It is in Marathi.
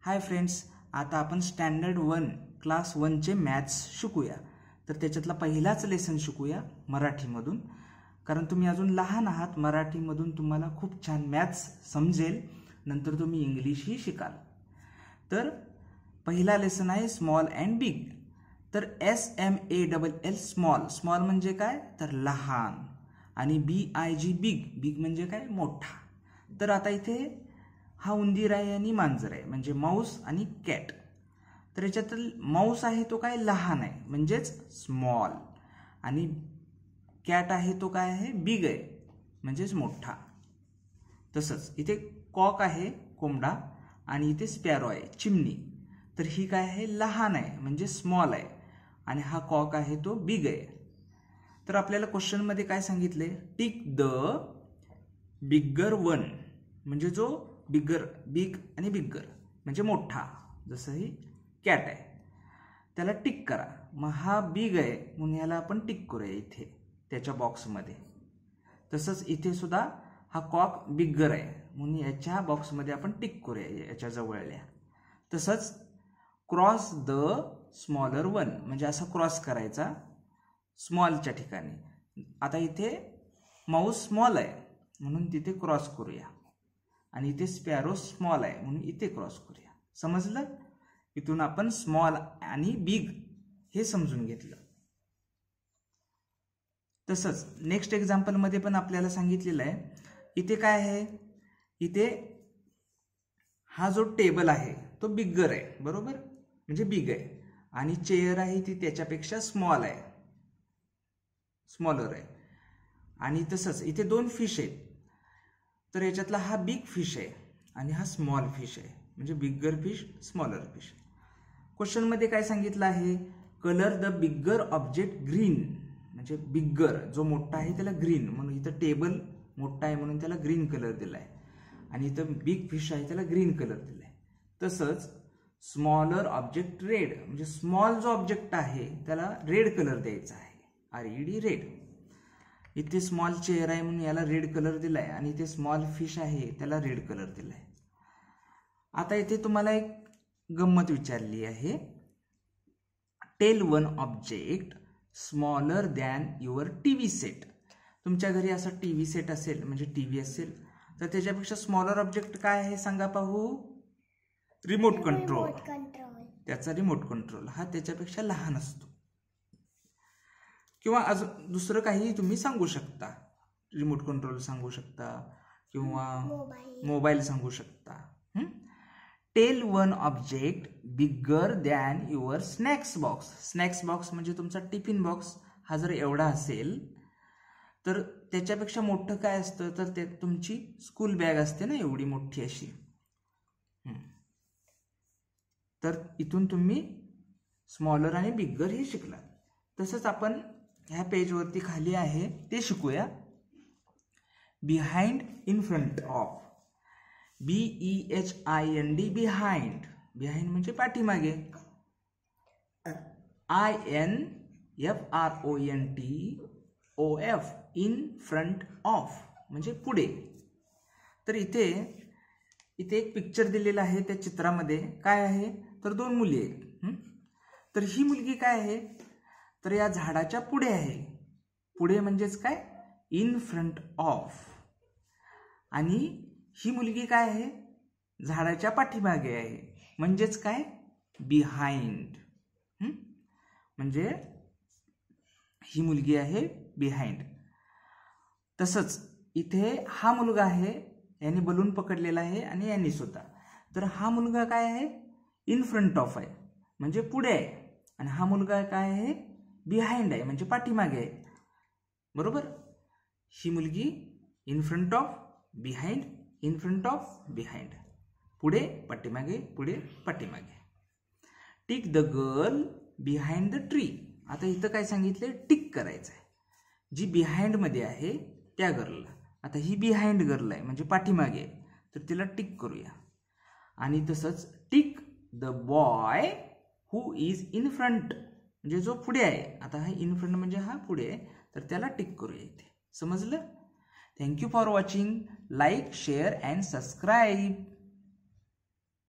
हाय फ्रेंड्स, आता आपण स्टँडर्ड 1 क्लास 1चे मॅथ्स शिकूया. तर त्याच्यातला पहिलाच लेसन शिकूया मराठीमधून, कारण तुम्ही अजून लहान आहात. मराठीमधून तुम्हाला खूप छान मॅथ्स समजेल, नंतर तुम्ही इंग्लिशही शिकाल. तर पहिला लेसन आहे स्मॉल अँड बिग. तर SMALL स्मॉल. स्मॉल म्हणजे काय तर लहान, आणि BIG बिग. बिग म्हणजे काय मोठा. तर आता इथे हा उंदीर आहे आणि मांजर आहे, म्हणजे माऊस आणि कॅट. तर याच्यातील माऊस आहे तो काय लहान आहे म्हणजेच स्मॉल, आणि कॅट आहे तो काय आहे बिग आहे म्हणजेच मोठा. तसंच इथे कॉक आहे कोंबडा, आणि इथे स्पॅरो आहे चिमणी. तर ही काय आहे लहान आहे म्हणजे स्मॉल आहे, आणि हा कॉक आहे तो बिग आहे. तर आपल्याला क्वेश्चनमध्ये काय सांगितले, टिक द बिगर वन, म्हणजे जो बिगर, बिग आणि बिगर म्हणजे मोठा. जसं ही कॅट आहे त्याला टिक करा. मग हा बिग आहे म्हणून ह्याला आपण टिक करूया इथे त्याच्या बॉक्समध्ये. तसंच इथे सुद्धा हा कॉक बिगर आहे म्हणून याच्या बॉक्समध्ये आपण टिक करूया याच्या जवळल्या. तसंच क्रॉस द स्मॉलर वन, म्हणजे असा क्रॉस करायचा स्मॉलच्या ठिकाणी. आता इथे माऊस स्मॉल आहे म्हणून तिथे क्रॉस करूया, आणि इथे स्पॅरो स्मॉल आहे म्हणून इथे क्रॉस करूया. समजलं? इथून आपण स्मॉल आणि बिग हे समजून घेतलं. तसंच नेक्स्ट एक्झाम्पलमध्ये पण आपल्याला सांगितलेलं आहे. इथे काय आहे, इथे हा जो टेबल आहे तो बिगर आहे, बरोबर, म्हणजे बिग आहे, आणि चेअर आहे ती त्याच्यापेक्षा स्मॉल आहे, स्मॉलर आहे. आणि तसंच इथे दोन फिश आहेत. तर याच्यातला हा बिग फिश आहे आणि हा स्मॉल फिश आहे, म्हणजे बिगर फिश स्मॉलर फिश. क्वेश्चनमध्ये काय सांगितलं आहे, colour the bigger object green, म्हणजे बिगर जो मोठा आहे त्याला ग्रीन, म्हणून इथं टेबल मोठा आहे म्हणून त्याला ग्रीन कलर दिलाय, आणि इथं बिग फिश आहे त्याला ग्रीन कलर दिलाय. तसंच स्मॉलर ऑब्जेक्ट रेड, म्हणजे स्मॉल जो ऑब्जेक्ट आहे त्याला रेड कलर द्यायचा आहे, RED रेड. इथे स्मॉल चेअर आहे म्हणून याला रेड कलर दिलाय, आणि इथे स्मॉल फिश आहे त्याला रेड कलर दिलाय. आता इथे तुम्हाला एक गंमत विचारली आहे, tell one object smaller than your TV set. तुमच्या घरी असा TV सेट असेल, म्हणजे TV असेल, तर त्याच्यापेक्षा स्मॉलर ऑब्जेक्ट काय आहे सांगा पाहू. Remote control. त्याचा रिमोट कंट्रोल हा त्याच्यापेक्षा लहान असतो. किंवा अजून दुसरं काही तुम्ही सांगू शकता, रिमोट कंट्रोल सांगू शकता किंवा मोबाईल सांगू शकता. Tell one object bigger than your snacks box. Snacks box म्हणजे तुमचा टिफिन बॉक्स. हा जर एवढा असेल तर त्याच्यापेक्षा मोठं काय असतं, तर ते तुमची स्कूल बॅग असते ना, एवढी मोठी अशी. तर इथून तुम्ही स्मॉलर आणि बिगर हे शिकलात. तसंच आपण ह्या पेजवरती खाली आहे ते शिकूया. Behind in front of. BEHIND behind. Behind म्हणजे पाठीमागे. INFRONTOF इन फ्रंट ऑफ म्हणजे पुढे. तर इथे एक पिक्चर दिलेला आहे. त्या चित्रामध्ये काय आहे तर दोन मुली आहेत. तर ही मुलगी काय आहे तर या झाडाच्या पुढे आहे. पुढे म्हणजेच काय इन फ्रंट ऑफ. आणि ही मुलगी काय आहे झाडाच्या पाठीमागे आहे, म्हणजेच काय बिहाइंड. म्हणजे ही मुलगी आहे बिहाइंड. तसंच इथे हा मुलगा आहे, यांनी बलून पकडलेला आहे आणि यांनी सुद्धा. तर हा मुलगा काय आहे इन फ्रंट ऑफ आहे म्हणजे पुढे आहे, आणि हा मुलगा काय आहे बिहाइंड आहे म्हणजे पाठीमागे आहे, बरोबर. ही मुलगी in front of, behind, in front of, behind. पुढे पाठीमागे, पुढे पाठीमागे. Tick the girl behind the tree. आता इथं काय सांगितले, टिक करायचं आहे जी बिहाइंड मध्ये आहे त्या गर्लला. आता ही बिहाइंड गर्ल आहे म्हणजे पाठीमागे आहे, तर तिला टिक करूया. आणि तसंच tick the boy who is in front, म्हणजे जो पुढे आहे. आता हा इन फ्रंट म्हणजे हा पुढे आहे, तर त्याला टिक करूया इथे. समजलं? Thank you for watching. Like, share and subscribe.